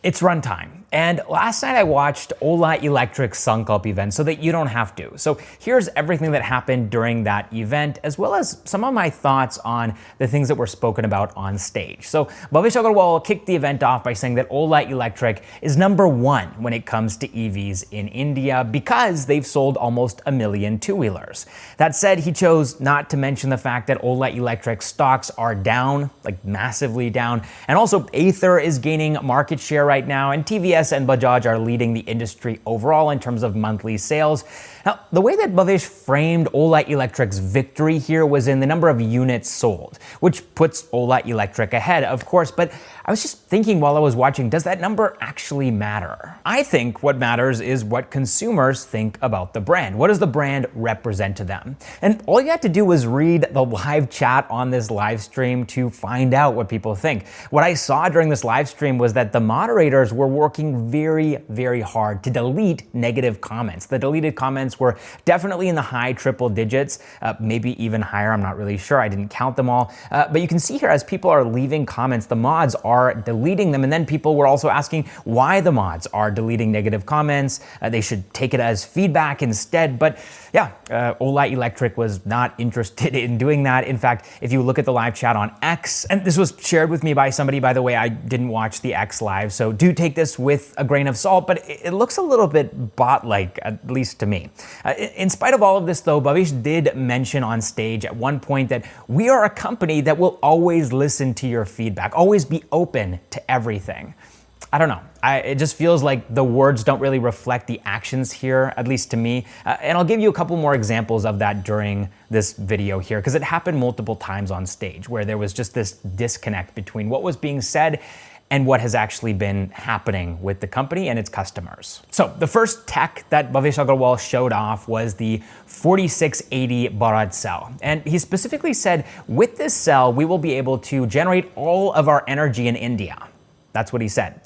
It's Runtime, and last night I watched Ola Electric Sankalp event so that you don't have to. So here's everything that happened during that event, as well as some of my thoughts on the things that were spoken about on stage. So Bhavish Aggarwal kicked the event off by saying that Ola Electric is #1 when it comes to EVs in India because they've sold almost 1 million two-wheelers. That said, he chose not to mention the fact that Ola Electric stocks are down, like massively down, and also Ather is gaining market share right now, and TVS and Bajaj are leading the industry overall in terms of monthly sales. Now, the way that Bhavish framed Ola Electric's victory here was in the number of units sold, which puts Ola Electric ahead, of course, but I was just thinking while I was watching, does that number actually matter? I think what matters is what consumers think about the brand. What does the brand represent to them? And all you had to do was read the live chat on this live stream to find out what people think. What I saw during this live stream was that the moderators were working very, very hard to delete negative comments. The deleted comments were definitely in the high triple digits, maybe even higher, I'm not really sure, I didn't count them all. But you can see here as people are leaving comments, the mods are deleting them, and then people were also asking why the mods are deleting negative comments. They should take it as feedback instead, but yeah, Ola Electric was not interested in doing that. In fact, if you look at the live chat on X, and this was shared with me by somebody, by the way, I didn't watch the X live, so do take this with a grain of salt, but it looks a little bit bot-like, at least to me. In spite of all of this though, Bhavish did mention on stage at one point that we are a company that will always listen to your feedback, always be open to everything. I don't know. It just feels like the words don't really reflect the actions here, at least to me. And I'll give you a couple more examples of that during this video here, because it happened multiple times on stage where there was just this disconnect between what was being said and what has actually been happening with the company and its customers. So the first tech that Bhavish Aggarwal showed off was the 4680 Bharat Cell. And he specifically said, with this cell, we will be able to generate all of our energy in India. That's what he said.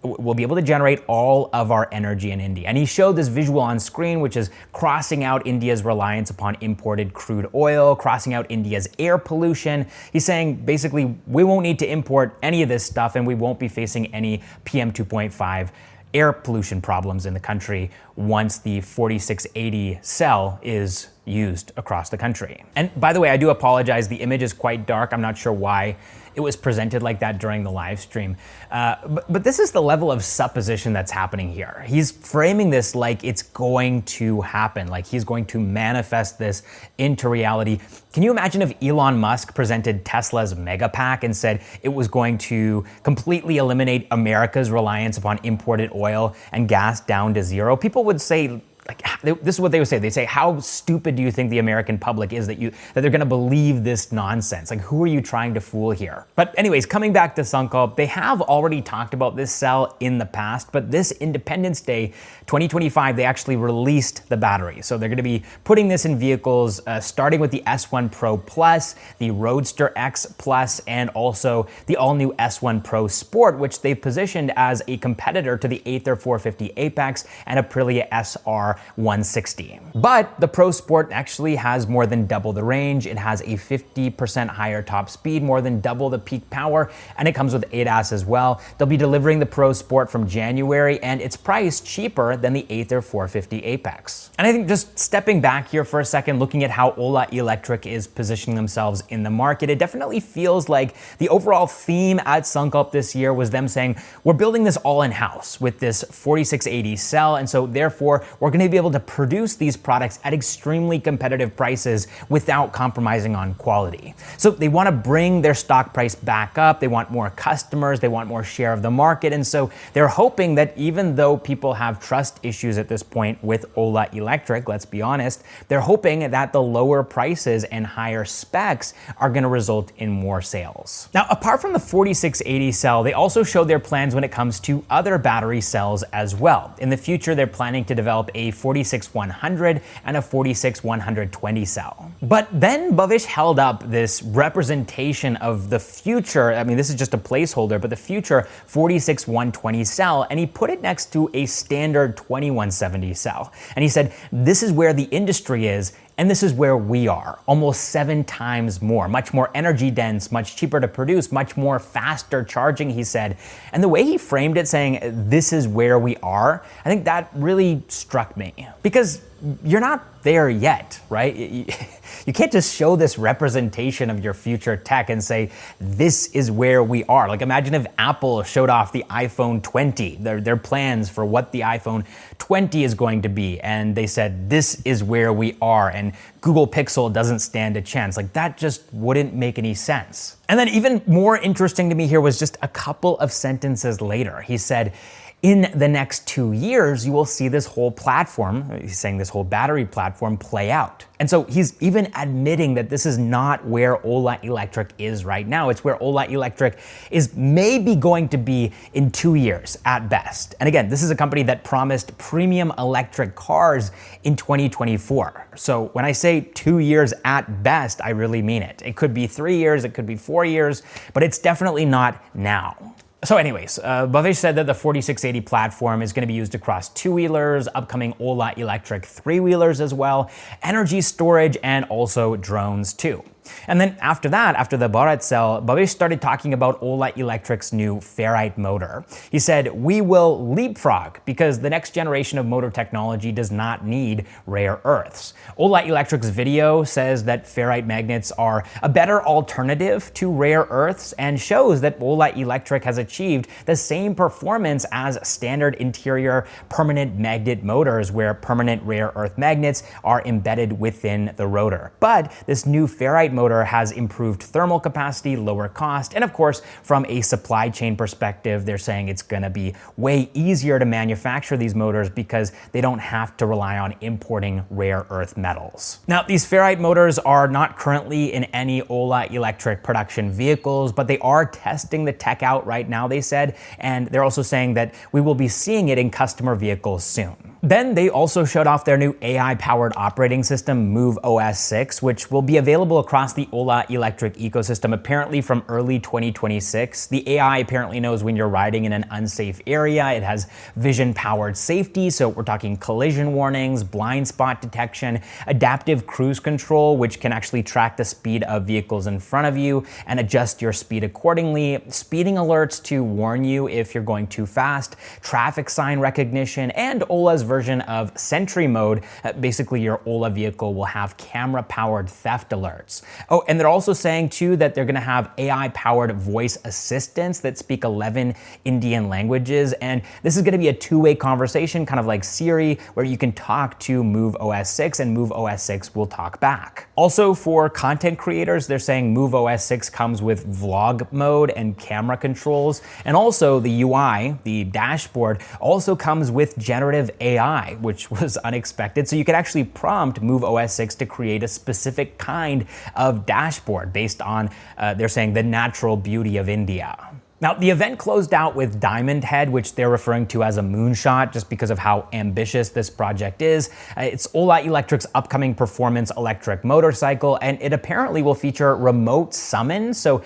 We'll be able to generate all of our energy in India. And he showed this visual on screen, which is crossing out India's reliance upon imported crude oil, crossing out India's air pollution. He's saying basically we won't need to import any of this stuff and we won't be facing any PM 2.5 air pollution problems in the country once the 4680 cell is used across the country. And by the way, I do apologize, the image is quite dark. I'm not sure why it was presented like that during the live stream. But this is the level of supposition that's happening here. He's framing this like it's going to happen, like he's going to manifest this into reality. Can you imagine if Elon Musk presented Tesla's Megapack and said it was going to completely eliminate America's reliance upon imported oil and gas down to zero? People would say, like, this is what they would say. They'd say, how stupid do you think the American public is that they're gonna believe this nonsense? Like, who are you trying to fool here? But anyways, coming back to Sankalp, they have already talked about this cell in the past, but this Independence Day 2025, they actually released the battery. So they're gonna be putting this in vehicles, starting with the S1 Pro Plus, the Roadster X Plus, and also the all-new S1 Pro Sport, which they positioned as a competitor to the Ather 450 Apex and Aprilia SR 160. But the Pro Sport actually has more than double the range. It has a 50% higher top speed, more than double the peak power, and it comes with ADAS as well. They'll be delivering the Pro Sport from January, and it's priced cheaper than the Ather 450 Apex. And I think just stepping back here for a second, looking at how Ola Electric is positioning themselves in the market, it definitely feels like the overall theme at Sankalp this year was them saying, we're building this all in-house with this 4680 cell, and so therefore we're going to be able to produce these products at extremely competitive prices without compromising on quality. So they want to bring their stock price back up. They want more customers. They want more share of the market. And so they're hoping that even though people have trust issues at this point with Ola Electric, let's be honest, they're hoping that the lower prices and higher specs are going to result in more sales. Now, apart from the 4680 cell, they also showed their plans when it comes to other battery cells as well. In the future, they're planning to develop a 46100 and a 46120 cell. But then Bhavish held up this representation of the future, I mean, this is just a placeholder, but the future 46120 cell, and he put it next to a standard 2170 cell. And he said, this is where the industry is And this is where we are, almost 7 times more, much more energy dense, much cheaper to produce, much more faster charging, he said. And the way he framed it, saying this is where we are, I think that really struck me. Because you're not there yet, right? You can't just show this representation of your future tech and say, this is where we are. Like, imagine if Apple showed off the iPhone 20, their plans for what the iPhone 20 is going to be, and they said, this is where we are, and Google Pixel doesn't stand a chance. Like, that just wouldn't make any sense. And then even more interesting to me here was just a couple of sentences later. He said, in the next 2 years, you will see this whole platform, he's saying this whole battery platform, play out. And so he's even admitting that this is not where Ola Electric is right now. It's where Ola Electric is maybe going to be in 2 years at best. And again, this is a company that promised premium electric cars in 2024. So when I say 2 years at best, I really mean it. It could be 3 years, it could be 4 years, but it's definitely not now. So anyways, Bhavish said that the 4680 platform is going to be used across two-wheelers, upcoming Ola Electric three-wheelers as well, energy storage, and also drones too. And then after that, after the Bharat Cell, Bhavish started talking about Ola Electric's new Ferrite motor. He said, we will leapfrog because the next generation of motor technology does not need rare earths. Ola Electric's video says that ferrite magnets are a better alternative to rare earths and shows that Ola Electric has achieved the same performance as standard interior permanent magnet motors where permanent rare earth magnets are embedded within the rotor. But this new ferrite motor has improved thermal capacity, lower cost, and of course, from a supply chain perspective, they're saying it's gonna be way easier to manufacture these motors because they don't have to rely on importing rare earth metals. Now, these ferrite motors are not currently in any Ola Electric production vehicles, but they are testing the tech out right now, they said, and they're also saying that we will be seeing it in customer vehicles soon. Then they also showed off their new AI-powered operating system, MoveOS 6, which will be available across the Ola Electric ecosystem apparently from early 2026. The AI apparently knows when you're riding in an unsafe area. It has vision-powered safety, so we're talking collision warnings, blind spot detection, adaptive cruise control, which can actually track the speed of vehicles in front of you and adjust your speed accordingly, speeding alerts to warn you if you're going too fast, traffic sign recognition, and Ola's version of Sentry mode. Basically, your Ola vehicle will have camera-powered theft alerts. Oh, and they're also saying too that they're gonna have AI-powered voice assistants that speak 11 Indian languages, and this is gonna be a two-way conversation, kind of like Siri, where you can talk to MoveOS 6 and MoveOS 6 will talk back. Also, for content creators, they're saying MoveOS 6 comes with vlog mode and camera controls, and also the UI, the dashboard, also comes with generative AI, which was unexpected. So you could actually prompt MoveOS 6 to create a specific kind of dashboard based on, they're saying, the natural beauty of India. Now, the event closed out with Diamondhead, which they're referring to as a moonshot just because of how ambitious this project is. It's Ola Electric's upcoming performance electric motorcycle, and it apparently will feature remote summon. So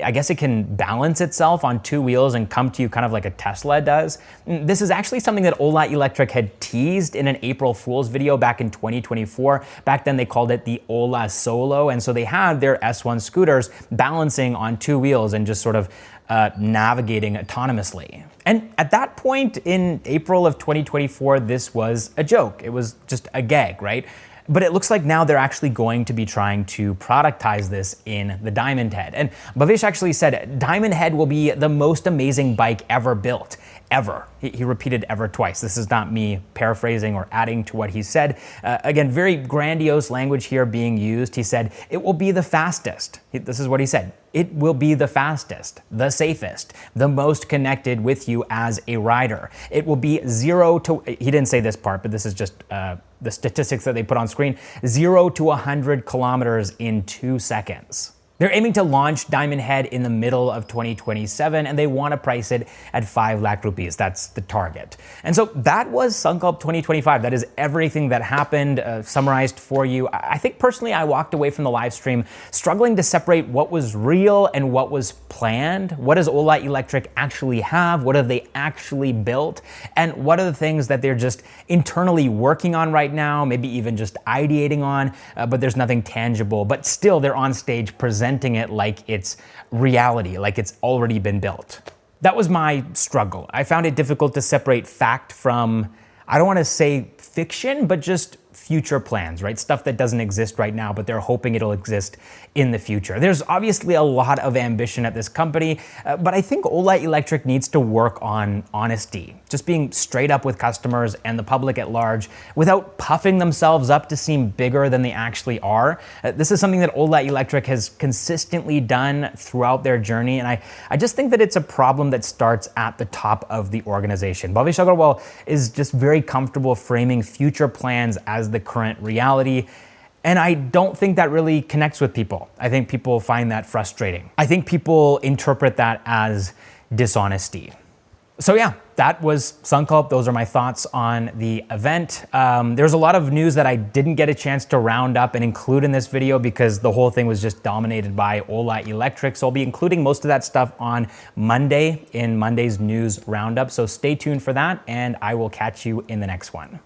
I guess it can balance itself on two wheels and come to you kind of like a Tesla does. This is actually something that Ola Electric had teased in an April Fool's video back in 2024. Back then they called it the Ola Solo, and so they had their S1 scooters balancing on two wheels and just sort of navigating autonomously. And at that point in April of 2024, this was a joke. It was just a gag, right? But it looks like now they're actually going to be trying to productize this in the Diamondhead. And Bhavish actually said, Diamondhead will be the most amazing bike ever built. Ever. He repeated ever twice. This is not me paraphrasing or adding to what he said. Again, very grandiose language here being used. He said, it will be the fastest. This is what he said. It will be the fastest, the safest, the most connected with you as a rider. It will be 0 to, he didn't say this part, but this is just the statistics that they put on screen, 0 to 100 kilometers in 2 seconds. They're aiming to launch Diamondhead in the middle of 2027, and they want to price it at 5 lakh rupees. That's the target. And so that was Sankalp 2025. That is everything that happened, summarized for you. I think personally I walked away from the live stream struggling to separate what was real and what was planned. What does Ola Electric actually have? What have they actually built? And what are the things that they're just internally working on right now, maybe even just ideating on, but there's nothing tangible. But still, they're on stage presenting it like it's reality, like it's already been built. That was my struggle. I found it difficult to separate fact from, I don't want to say fiction, but just future plans, right? Stuff that doesn't exist right now, but they're hoping it'll exist in the future. There's obviously a lot of ambition at this company, but I think Ola Electric needs to work on honesty, just being straight up with customers and the public at large without puffing themselves up to seem bigger than they actually are. This is something that Ola Electric has consistently done throughout their journey, and I just think that it's a problem that starts at the top of the organization. Bhavish Aggarwal is just very comfortable framing future plans as the current reality, and I don't think that really connects with people. I think people find that frustrating. I think people interpret that as dishonesty. So yeah, that was Sankalp. Those are my thoughts on the event. There's a lot of news that I didn't get a chance to round up and include in this video because the whole thing was just dominated by Ola Electric. So I'll be including most of that stuff on Monday in Monday's news roundup. So stay tuned for that, and I will catch you in the next one.